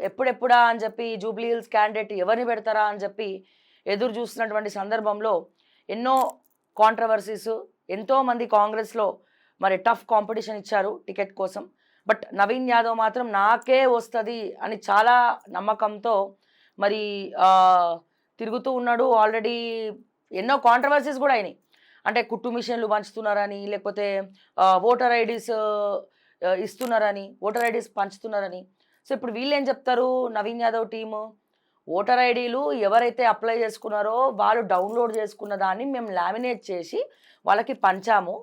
ఎప్పుడెప్పుడా అని చెప్పి జూబ్లీ హిల్స్ క్యాండిడేట్ ఎవరిని పెడతారా అని చెప్పి ఎదురు చూస్తున్నటువంటి సందర్భంలో ఎన్నో కాంట్రవర్సీస్, ఎంతోమంది కాంగ్రెస్లో మరి టఫ్ కాంపిటీషన్ ఇచ్చారు టికెట్ కోసం. బట్ నవీన్ యాదవ్ మాత్రం నాకే వస్తుంది అని చాలా నమ్మకంతో మరి తిరుగుతూ ఉన్నాడు. ఆల్రెడీ ఎన్నో కాంట్రవర్సీస్ కూడా అయినాయి. అంటే కుట్టు మిషన్లు పంచుతున్నారని, లేకపోతే ఓటర్ ఐడీస్ ఇస్తున్నారని, ఓటర్ ఐడీస్ పంచుతున్నారని. సో ఇప్పుడు వీళ్ళు ఏం చెప్తారు, నవీన్ యాదవ్ టీము, ఓటర్ ఐడీలు ఎవరైతే అప్లై చేసుకున్నారో వాళ్ళు డౌన్లోడ్ చేసుకున్న దాన్ని మేము లామినేట్ చేసి వాళ్ళకి పంచాము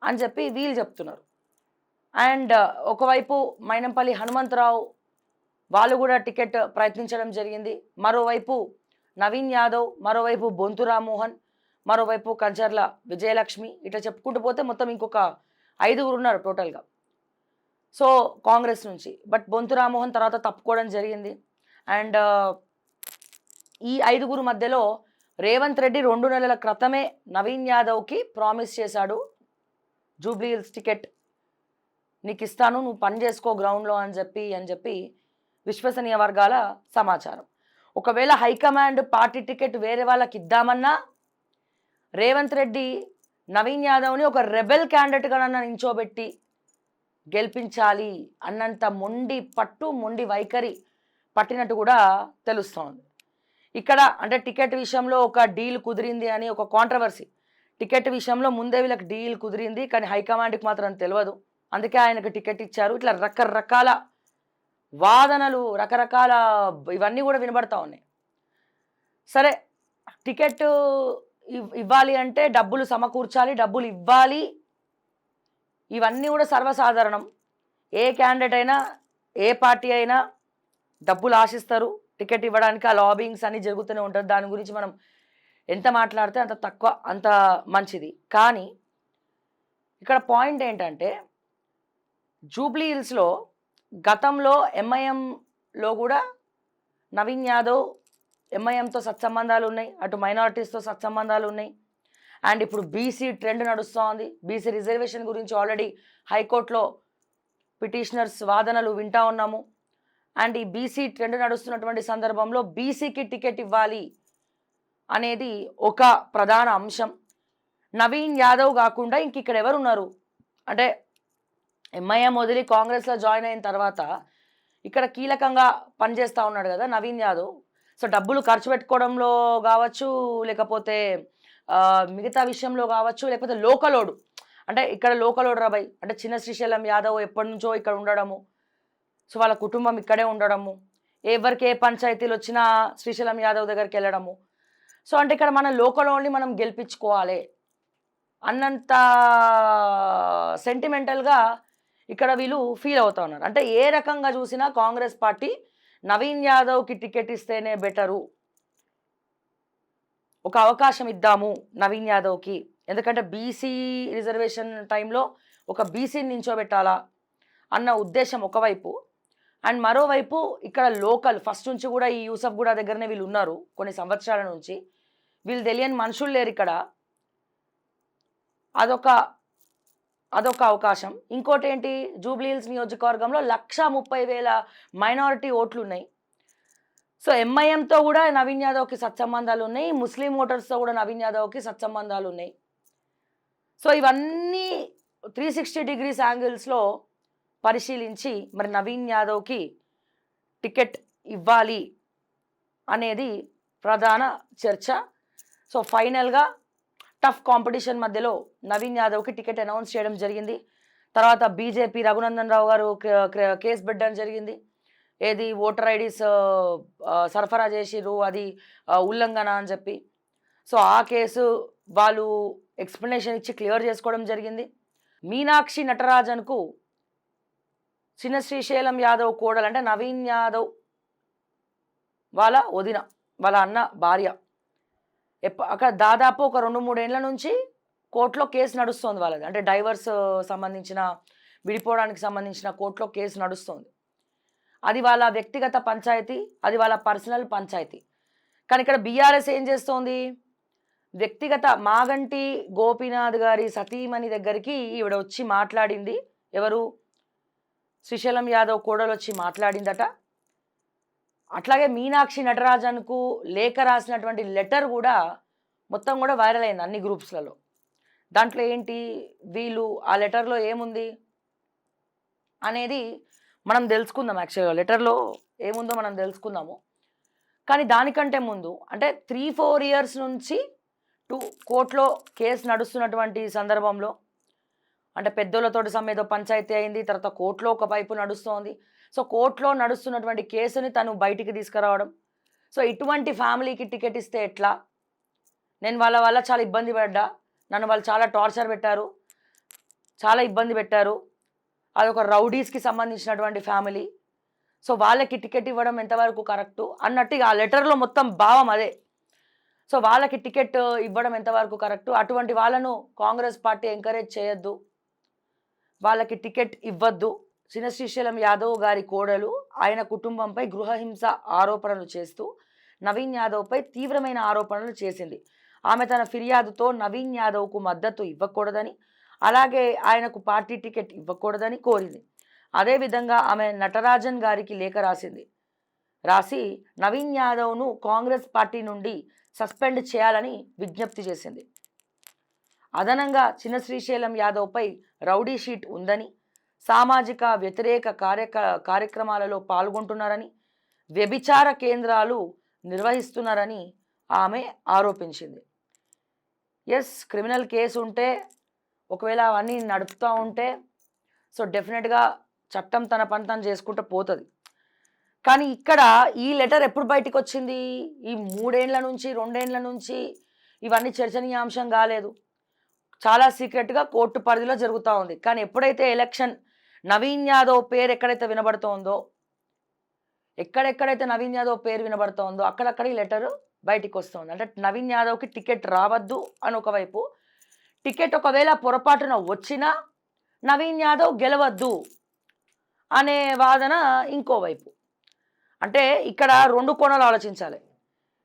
అని చెప్పి వీళ్ళు చెప్తున్నారు. అండ్ ఒకవైపు మైనంపల్లి హనుమంతరావు వాళ్ళు కూడా టికెట్ ప్రయత్నించడం జరిగింది. మరోవైపు నవీన్ యాదవ్, మరోవైపు బొంతు రామ్మోహన్, మరోవైపు కంచర్ల విజయలక్ష్మి, ఇట్లా చెప్పుకుంటూ పోతే మొత్తం ఇంకొక 5 ఉన్నారు టోటల్గా సో కాంగ్రెస్ నుంచి. బట్ బొంతు రామ్మోహన్ తర్వాత తప్పుకోవడం జరిగింది. అండ్ ఈ 5 మధ్యలో రేవంత్ రెడ్డి 2 నెలల క్రితమే నవీన్ యాదవ్కి ప్రామిస్ చేశాడు, జూబ్లీ హిల్స్ టికెట్ నీకు ఇస్తాను, నువ్వు పని చేసుకో గ్రౌండ్లో అని చెప్పి విశ్వసనీయ వర్గాల సమాచారం. ఒకవేళ హైకమాండ్ పార్టీ టికెట్ వేరే వాళ్ళకి ఇద్దామన్నా రేవంత్ రెడ్డి నవీన్ యాదవ్ని ఒక రెబెల్ క్యాండిడేట్గా నించోబెట్టి గెలిపించాలి అన్నంత మొండి వైఖరి పట్టినట్టు కూడా తెలుస్తోంది. ఇక్కడ అంటే టికెట్ విషయంలో ఒక డీల్ కుదిరింది అని ఒక కాంట్రవర్సీ. టికెట్ విషయంలో ముందే వీళ్ళకి డీల్ కుదిరింది, కానీ హైకమాండ్కి మాత్రం తెలియదు, అందుకే ఆయనకు టికెట్ ఇచ్చారు. ఇట్లా రకరకాల వాదనలు, రకరకాల ఇవన్నీ కూడా వినబడతా ఉన్నాయి. సరే, టికెట్ ఇవ్వాలి అంటే డబ్బులు సమకూర్చాలి, డబ్బులు ఇవ్వాలి, ఇవన్నీ కూడా సర్వసాధారణం. ఏ క్యాండిడేట్ అయినా, ఏ పార్టీ అయినా డబ్బులు ఆశిస్తారు టికెట్ ఇవ్వడానికి. ఆ లాబింగ్స్ అన్నీ జరుగుతూనే ఉంటుంది. దాని గురించి మనం ఎంత మాట్లాడితే అంత తక్కువ, అంత మంచిది. కానీ ఇక్కడ పాయింట్ ఏంటంటే, జూబ్లీ హిల్స్లో గతంలో ఎంఐఎంలో కూడా నవీన్ యాదవ్ ఎంఐఎంతో సత్సంబంధాలు ఉన్నాయి, అటు మైనారిటీస్తో సత్సంబంధాలు ఉన్నాయి. అండ్ ఇప్పుడు బీసీ ట్రెండ్ నడుస్తూ ఉంది. బీసీ రిజర్వేషన్ గురించి ఆల్రెడీ హైకోర్టులో పిటిషనర్స్ వాదనలు వింటూ ఉన్నాము. అండ్ ఈ బీసీ ట్రెండ్ నడుస్తున్నటువంటి సందర్భంలో బీసీకి టికెట్ ఇవ్వాలి అనేది ఒక ప్రధాన అంశం. నవీన్ యాదవ్ కాకుండా ఇంక ఇక్కడ ఎవరున్నారు అంటే, ఎంఐఎం వదిలి కాంగ్రెస్లో జాయిన్ అయిన తర్వాత ఇక్కడ కీలకంగా పనిచేస్తూ ఉన్నాడు కదా నవీన్ యాదవ్. సో డబ్బులు ఖర్చు పెట్టుకోవడంలో కావచ్చు, లేకపోతే మిగతా విషయంలో కావచ్చు, లేకపోతే లోకలోడు అంటే ఇక్కడ లోకలోడు రాబాయ్ అంటే చిన్న శ్రీశైలం యాదవ్ ఎప్పటి నుంచో ఇక్కడ ఉండడము, సో వాళ్ళ కుటుంబం ఇక్కడే ఉండడము, ఎవరికి ఏ పంచాయతీలు వచ్చినా శ్రీశైలం యాదవ్ దగ్గరికి వెళ్ళడము. సో అంటే ఇక్కడ మన లోకలోని మనం గెలిపించుకోవాలి అన్నంత సెంటిమెంటల్గా ఇక్కడ వీళ్ళు ఫీల్ అవుతూ ఉన్నారు. అంటే ఏ రకంగా చూసినా కాంగ్రెస్ పార్టీ నవీన్ యాదవ్కి టికెట్ ఇస్తేనే బెటరు, ఒక అవకాశం ఇద్దాము నవీన్ యాదవ్కి, ఎందుకంటే బీసీ రిజర్వేషన్ టైంలో ఒక బీసీని నించోబెట్టాలా అన్న ఉద్దేశం ఒకవైపు. అండ్ మరోవైపు ఇక్కడ లోకల్ ఫస్ట్ నుంచి కూడా ఈ యూసఫ్గూడ దగ్గరనే వీళ్ళు ఉన్నారు కొన్ని సంవత్సరాల నుంచి, వీళ్ళు తెలియని మనుషులు లేరు ఇక్కడ, అదొక అవకాశం. ఇంకోటి ఏంటి, జూబ్లీ హిల్స్ నియోజకవర్గంలో 130,000 మైనారిటీ ఓట్లు ఉన్నాయి. సో ఎంఐఎంతో కూడా నవీన్ యాదవ్కి సత్సంబంధాలు ఉన్నాయి, ముస్లిం ఓటర్స్తో కూడా నవీన్ యాదవ్కి సత్సంబంధాలు ఉన్నాయి. సో ఇవన్నీ 360 డిగ్రీస్ యాంగిల్స్లో పరిశీలించి మరి నవీన్ యాదవ్కి టికెట్ ఇవ్వాలి అనేది ప్రధాన చర్చ. సో ఫైనల్గా టఫ్ కాంపిటీషన్ మధ్యలో నవీన్ యాదవ్కి టికెట్ అనౌన్స్ చేయడం జరిగింది. తర్వాత బీజేపీ రఘునందన్ రావు గారు కేసు పెట్టడం జరిగింది. ఏది ఓటర్ ఐడీస్ సరఫరా చేసిర్రు, అది ఉల్లంఘన అని చెప్పి. సో ఆ కేసు వాళ్ళు ఎక్స్ప్లెనేషన్ ఇచ్చి క్లియర్ చేసుకోవడం జరిగింది. మీనాక్షి నటరాజన్కు చిన్న శ్రీశైలం యాదవ్ కోడలు అంటే నవీన్ యాదవ్ వాళ్ళ వదిన, వాళ్ళ అన్న భార్య, అక్కడ దాదాపు ఒక 2-3 ఏళ్ల నుంచి కోర్టులో కేసు నడుస్తుంది వాళ్ళది. అంటే డైవర్స్ సంబంధించిన, విడిపోవడానికి సంబంధించిన కోర్టులో కేసు నడుస్తుంది. అది వాళ్ళ వ్యక్తిగత పంచాయతీ, అది వాళ్ళ పర్సనల్ పంచాయతీ. కానీ ఇక్కడ బీఆర్ఎస్ ఏం చేస్తోంది, వ్యక్తిగత మాగంటి గోపీనాథ్ గారి సతీమణి దగ్గరికి ఈవిడ వచ్చి మాట్లాడింది. ఎవరు, శ్రీశైలం యాదవ్ కోడలు వచ్చి మాట్లాడిందట. అట్లాగే మీనాక్షి నటరాజన్కు లేఖ రాసినటువంటి లెటర్ కూడా మొత్తం కూడా వైరల్ అయింది అన్ని గ్రూప్స్లలో. దాంట్లో ఏంటి, వీళ్ళు ఆ లెటర్లో ఏముంది అనేది మనం తెలుసుకుందాం. యాక్చువల్గా లెటర్లో ఏముందో మనం తెలుసుకుందాము. కానీ దానికంటే ముందు అంటే 3-4 ఇయర్స్ నుంచి కోర్టులో కేసు నడుస్తున్నటువంటి సందర్భంలో, అంటే పెద్దోళ్ళతోటి సమ్మేదో పంచాయతీ అయింది, తర్వాత కోర్టులో ఒక వైపు నడుస్తోంది. సో కోర్టులో నడుస్తున్నటువంటి కేసుని తను బయటికి తీసుకురావడం. సో ఇటువంటి ఫ్యామిలీకి టికెట్ ఇస్తే ఎట్లా, నేను వాళ్ళ వల్ల చాలా ఇబ్బంది పడ్డా, నన్ను వాళ్ళు చాలా టార్చర్ పెట్టారు, చాలా ఇబ్బంది పెట్టారు, అదొక రౌడీస్కి సంబంధించినటువంటి ఫ్యామిలీ, సో వాళ్ళకి టికెట్ ఇవ్వడం ఎంతవరకు కరెక్టు అన్నట్టు ఆ లెటర్లో మొత్తం భావం అదే. సో వాళ్ళకి టికెట్ ఇవ్వడం ఎంతవరకు కరెక్టు, అటువంటి వాళ్ళను కాంగ్రెస్ పార్టీ ఎంకరేజ్ చేయొద్దు, వాళ్ళకి టికెట్ ఇవ్వద్దు. శ్రీశైలం యాదవ్ గారి కోడలు ఆయన కుటుంబంపై గృహహింస ఆరోపణలు చేస్తూ నవీన్ యాదవ్పై తీవ్రమైన ఆరోపణలు చేసింది. ఆమె తన ఫిర్యాదుతో నవీన్ యాదవ్కు మద్దతు ఇవ్వకూడదని, అలాగే ఆయనకు పార్టీ టికెట్ ఇవ్వకూడదని కోరింది. అదేవిధంగా ఆమె నటరాజన్ గారికి లేఖ రాసి నవీన్ యాదవ్ను కాంగ్రెస్ పార్టీ నుండి సస్పెండ్ చేయాలని విజ్ఞప్తి చేసింది. అదనంగా శ్రీశైలం యాదవ్పై రౌడీ షీట్ ఉందని, సామాజిక వ్యతిరేక కార్యక్రమాలలో పాల్గొంటున్నారని, వ్యభిచార కేంద్రాలు నిర్వహిస్తున్నారని ఆమె ఆరోపించింది. ఎస్, క్రిమినల్ కేసు ఉంటే, ఒకవేళ అవన్నీ నడుపుతూ ఉంటే సో డెఫినెట్గా చట్టం తన పని తను చేసుకుంటూ పోతుంది. కానీ ఇక్కడ ఈ లెటర్ ఎప్పుడు బయటకు వచ్చింది, ఈ 3 ఏళ్ల నుంచి 2 ఏళ్ల నుంచి ఇవన్నీ చర్చనీయాంశం కాలేదు, చాలా సీక్రెట్గా కోర్టు పరిధిలో జరుగుతూ ఉంది. కానీ ఎప్పుడైతే ఎలక్షన్ నవీన్ యాదవ్ పేరు ఎక్కడైతే వినబడుతోందో, ఎక్కడెక్కడైతే నవీన్ యాదవ్ పేరు వినబడుతోందో అక్కడక్కడ ఈ లెటర్ బయటికి వస్తుంది. అంటే నవీన్ యాదవ్కి టికెట్ రావద్దు అని ఒకవైపు, టికెట్ ఒకవేళ పొరపాటున వచ్చినా నవీన్ యాదవ్ గెలవద్దు అనే వాదన ఇంకోవైపు. అంటే ఇక్కడ 2 కోణాలు ఆలోచించాలి.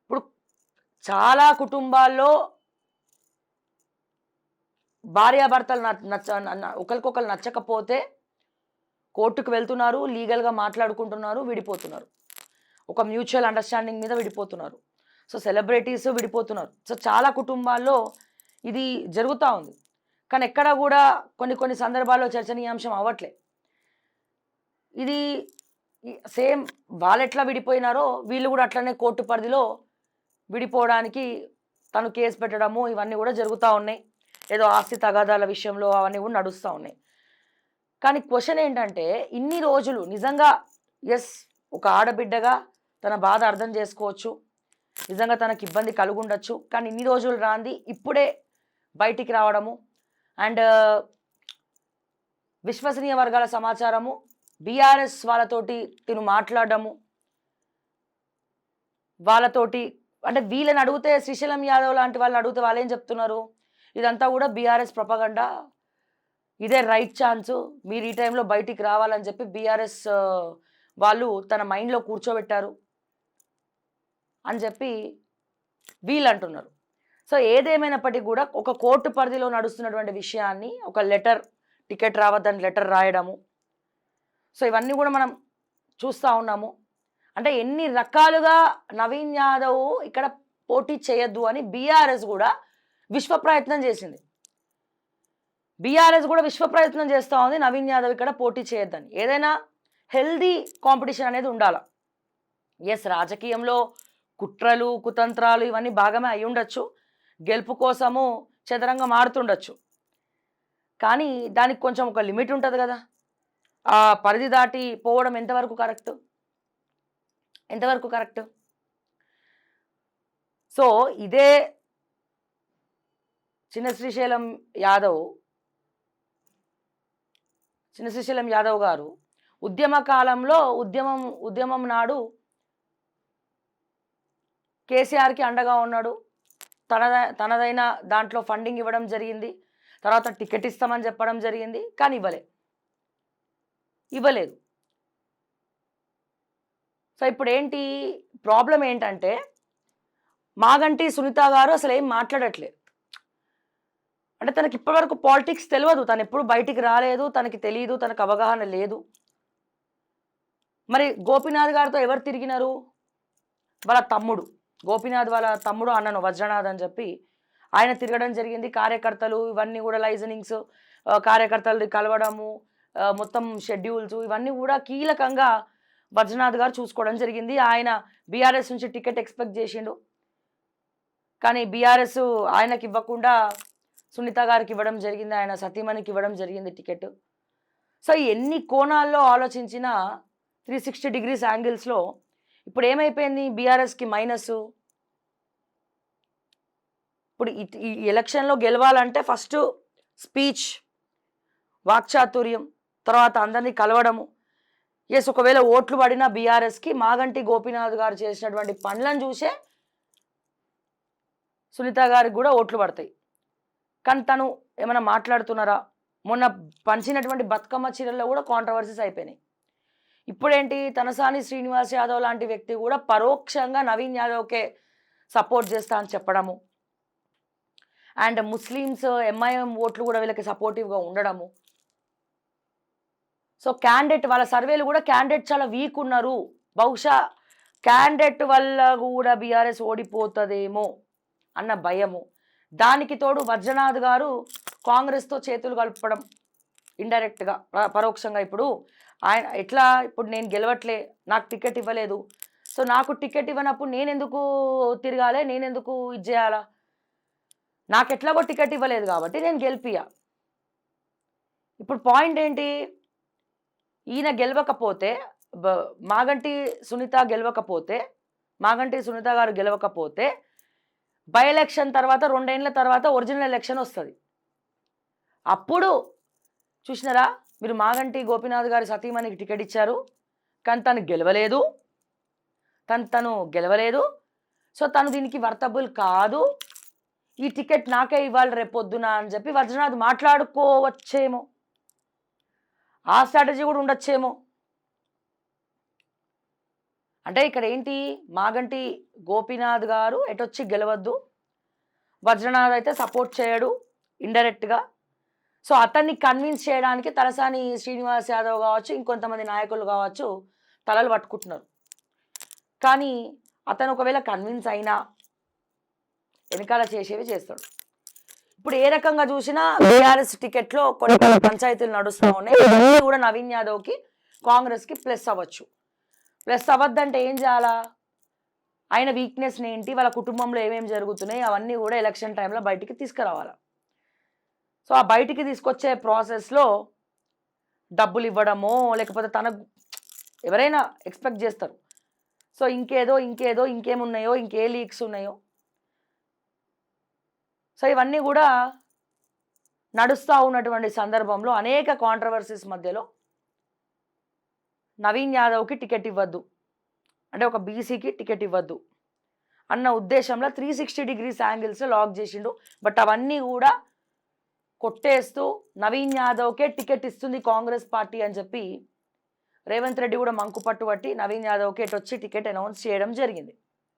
ఇప్పుడు చాలా కుటుంబాల్లో భార్యాభర్తలు ఒకరికొకరు నచ్చకపోతే కోర్టుకు వెళ్తున్నారు, లీగల్గా మాట్లాడుకుంటున్నారు, విడిపోతున్నారు, ఒక మ్యూచువల్ అండర్స్టాండింగ్ మీద విడిపోతున్నారు. సో సెలబ్రిటీస్ విడిపోతున్నారు. సో చాలా కుటుంబాల్లో ఇది జరుగుతూ ఉంది. కానీ ఎక్కడ కూడా కొన్ని సందర్భాల్లో చర్చనీయాంశం అవ్వట్లే. ఇది సేమ్ వాళ్ళు ఎట్లా విడిపోయినారో వీళ్ళు కూడా అట్లనే కోర్టు పరిధిలో విడిపోవడానికి తను కేసు పెట్టడము ఇవన్నీ కూడా జరుగుతూ ఉన్నాయి. ఏదో ఆస్తి తగాదాల విషయంలో అవన్నీ కూడా నడుస్తూ ఉన్నాయి. కానీ క్వశ్చన్ ఏంటంటే, ఇన్ని రోజులు నిజంగా ఎస్ ఒక ఆడబిడ్డగా తన బాధ అర్థం చేసుకోవచ్చు, నిజంగా తనకి ఇబ్బంది కలుగుండొచ్చు. కానీ ఇన్ని రోజులు రాంది ఇప్పుడే బయటికి రావడము, అండ్ విశ్వసనీయ వర్గాల సమాచారము బీఆర్ఎస్ వాళ్ళతోటి తిను మాట్లాడము, వాళ్ళతోటి అంటే వీళ్ళని అడిగితే శ్రీశైలం యాదవ్ లాంటి వాళ్ళని అడిగితే వాళ్ళు ఏం చెప్తున్నారు, ఇదంతా కూడా బీఆర్ఎస్ ప్రొపగండా, ఇదే రైట్ ఛాన్సు, మీరు ఈ టైంలో బయటికి రావాలని చెప్పి బీఆర్ఎస్ వాళ్ళు తన మైండ్లో కూర్చోబెట్టారు అని చెప్పి వీళ్ళు అంటున్నారు. సో ఏదేమైనప్పటికీ కూడా ఒక కోర్టు పరిధిలో నడుస్తున్నటువంటి విషయాన్ని ఒక లెటర్, టికెట్ రావద్దని లెటర్ రాయడము, సో ఇవన్నీ కూడా మనం చూస్తూ ఉన్నాము. అంటే ఎన్ని రకాలుగా నవీన్ యాదవ్ ఇక్కడ పోటీ చేయొద్దు అని బీఆర్ఎస్ కూడా విశ్వ ప్రయత్నం చేసింది. బీఆర్ఎస్ కూడా విశ్వ ప్రయత్నం చేస్తూ ఉంది నవీన్ యాదవ్ ఇక్కడ పోటీ చేయొద్దని. ఏదైనా హెల్దీ కాంపిటీషన్ అనేది ఉండాలి. ఎస్, రాజకీయంలో కుట్రలు కుతంత్రాలు ఇవన్నీ భాగమే అయి ఉండొచ్చు, గెలుపు కోసము చదరంగం ఆడుతుండొచ్చు. కానీ దానికి కొంచెం ఒక లిమిట్ ఉంటుంది కదా, ఆ పరిధి దాటి పోవడం ఎంతవరకు కరెక్ట్. సో ఇదే శ్రీశైలం యాదవ్ గారు ఉద్యమ కాలంలో ఉద్యమం నాడు కేసీఆర్కి అండగా ఉన్నాడు, తనదైన దాంట్లో ఫండింగ్ ఇవ్వడం జరిగింది, తర్వాత టికెట్ ఇస్తామని చెప్పడం జరిగింది, కానీ ఇవ్వలేదు. సో ఇప్పుడు ఏంటి ప్రాబ్లం ఏంటంటే, మాగంటి సునీత గారు అసలు ఏం మాట్లాడట్లేదు. అంటే తనకి ఇప్పటివరకు పాలిటిక్స్ తెలియదు, తను ఎప్పుడు బయటికి రాలేదు, తనకి తెలియదు, తనకు అవగాహన లేదు. మరి గోపీనాథ్ గారితో ఎవరు తిరిగినారు, వాళ్ళ తమ్ముడు గోపీనాథ్ వాళ్ళ తమ్ముడు అన్నను వజ్రనాథ్ అని చెప్పి ఆయన తిరగడం జరిగింది. కార్యకర్తలు ఇవన్నీ కూడా లైజనింగ్స్, కార్యకర్తలు కలవడము, మొత్తం షెడ్యూల్స్ ఇవన్నీ కూడా కీలకంగా వజ్రనాథ్ గారు చూసుకోవడం జరిగింది. ఆయన బీఆర్ఎస్ నుంచి టికెట్ ఎక్స్పెక్ట్ చేసిండు, కానీ బీఆర్ఎస్ ఆయనకి ఇవ్వకుండా సునీత గారికి ఇవ్వడం జరిగింది, ఆయన సతీమణికి ఇవ్వడం జరిగింది టికెట్. సో ఎన్ని కోణాల్లో ఆలోచించిన 360 డిగ్రీస్ యాంగిల్స్లో ఇప్పుడు ఏమైపోయింది, బీఆర్ఎస్కి మైనస్. ఇప్పుడు ఈ ఎలక్షన్లో గెలవాలంటే ఫస్ట్ స్పీచ్, వాక్చాతుర్యం, తర్వాత అందరినీ కలవడము. ఎస్, ఒకవేళ ఓట్లు పడిన బీఆర్ఎస్కి మాగంటి గోపీనాథ్ గారు చేసినటువంటి పనులను చూసే సునీత గారికి కూడా ఓట్లు పడతాయి. కానీ తను ఏమైనా మాట్లాడుతున్నారా? మొన్న పంచినటువంటి బతుకమ్మ చీరల్లో కూడా కాంట్రవర్సీస్ అయిపోయినాయి. ఇప్పుడేంటి, తనసాని శ్రీనివాస్ యాదవ్ లాంటి వ్యక్తి కూడా పరోక్షంగా నవీన్ యాదవ్కే సపోర్ట్ చేస్తా అని చెప్పడము, అండ్ ముస్లిమ్స్ ఎంఐఎం ఓట్లు కూడా వీళ్ళకి సపోర్టివ్గా ఉండడము. సో క్యాండిడేట్ వాళ్ళ సర్వేలు కూడా క్యాండిడేట్ చాలా వీక్ ఉన్నారు, బహుశా క్యాండిడేట్ వల్ల కూడా బీఆర్ఎస్ ఓడిపోతుందేమో అన్న భయము. దానికి తోడు వజ్రనాథ్ గారు కాంగ్రెస్తో చేతులు కలపడం ఇండైరెక్ట్గా, పరోక్షంగా. ఇప్పుడు ఆయన ఎట్లా, ఇప్పుడు నేను గెలవట్లే, నాకు టికెట్ ఇవ్వలేదు, సో నాకు టికెట్ ఇవ్వనప్పుడు నేనెందుకు తిరగాలి, నేనెందుకు ఇది చేయాలా, నాకు ఎట్లాగో టికెట్ ఇవ్వలేదు కాబట్టి నేను గెలిపియా. ఇప్పుడు పాయింట్ ఏంటి, ఈయన గెలవకపోతే, మాగంటి సునీత గెలవకపోతే, మాగంటి సునీత గారు గెలవకపోతే బై ఎలక్షన్ తర్వాత 2 ఏళ్ల తర్వాత ఒరిజినల్ ఎలక్షన్ వస్తుంది. అప్పుడు చూసినారా, మీరు మాగంటి గోపీనాథ్ గారి సతీమణికి టికెట్ ఇచ్చారు, కానీ తను గెలవలేదు. సో తను దీనికి వర్తబుల్ కాదు, ఈ టికెట్ నాకే ఇవ్వాలి రేపొద్దున అని చెప్పి వజ్రనాథ్ మాట్లాడుకోవచ్చేమో, ఆ స్ట్రాటజీ కూడా ఉండొచ్చేమో. అంటే ఇక్కడ ఏంటి, మాగంటి గోపీనాథ్ గారు ఎటొచ్చి గెలవద్దు, వజ్రనాథ్ అయితే సపోర్ట్ చేయడు ఇండైరెక్ట్గా. సో అతన్ని కన్విన్స్ చేయడానికి తలసాని శ్రీనివాస్ యాదవ్ కావచ్చు, ఇంకొంతమంది నాయకులు కావచ్చు తలలు పట్టుకుంటున్నారు. కానీ అతను ఒకవేళ కన్విన్స్ అయినా వెనకాల చేసేవి చేస్తాడు. ఇప్పుడు ఏ రకంగా చూసినా బీఆర్ఎస్ టికెట్లో కొన్ని పంచాయతీలు నడుస్తూ ఉన్నాయి, ఇవన్నీ కూడా నవీన్ యాదవ్కి కాంగ్రెస్కి ప్లస్ అవ్వచ్చు. ప్లస్ అవ్వద్దంటే ఏం చేయాలా, ఆయన వీక్నెస్ ఏంటి, వాళ్ళ కుటుంబంలో ఏమేమి జరుగుతున్నాయి అవన్నీ కూడా ఎలక్షన్ టైంలో బయటికి తీసుకురావాలి. సో ఆ బయటికి తీసుకొచ్చే ప్రాసెస్లో డబ్బులు ఇవ్వడమో, లేకపోతే తనకు ఎవరైనా ఎక్స్పెక్ట్ చేస్తారు, సో ఇంకేదో ఇంకేమున్నాయో, ఇంకే లీక్స్ ఉన్నాయో, సో ఇవన్నీ కూడా నడుస్తూ ఉన్నటువంటి సందర్భంలో అనేక కాంట్రవర్సీస్ మధ్యలో నవీన్ యాదవ్కి టికెట్ ఇవ్వద్దు, అంటే ఒక బీసీకి టికెట్ ఇవ్వద్దు అన్న ఉద్దేశంలో 360 డిగ్రీస్ యాంగిల్స్ లాక్ చేసిండు. బట్ అవన్నీ కూడా కొట్టేస్తూ నవీన్ యాదవ్కే టికెట్ ఇస్తుంది కాంగ్రెస్ పార్టీ అని చెప్పి రేవంత్ రెడ్డి కూడా మంకు పట్టుబట్టి నవీన్ యాదవ్కి వచ్చి టికెట్ అనౌన్స్ చేయడం జరిగింది.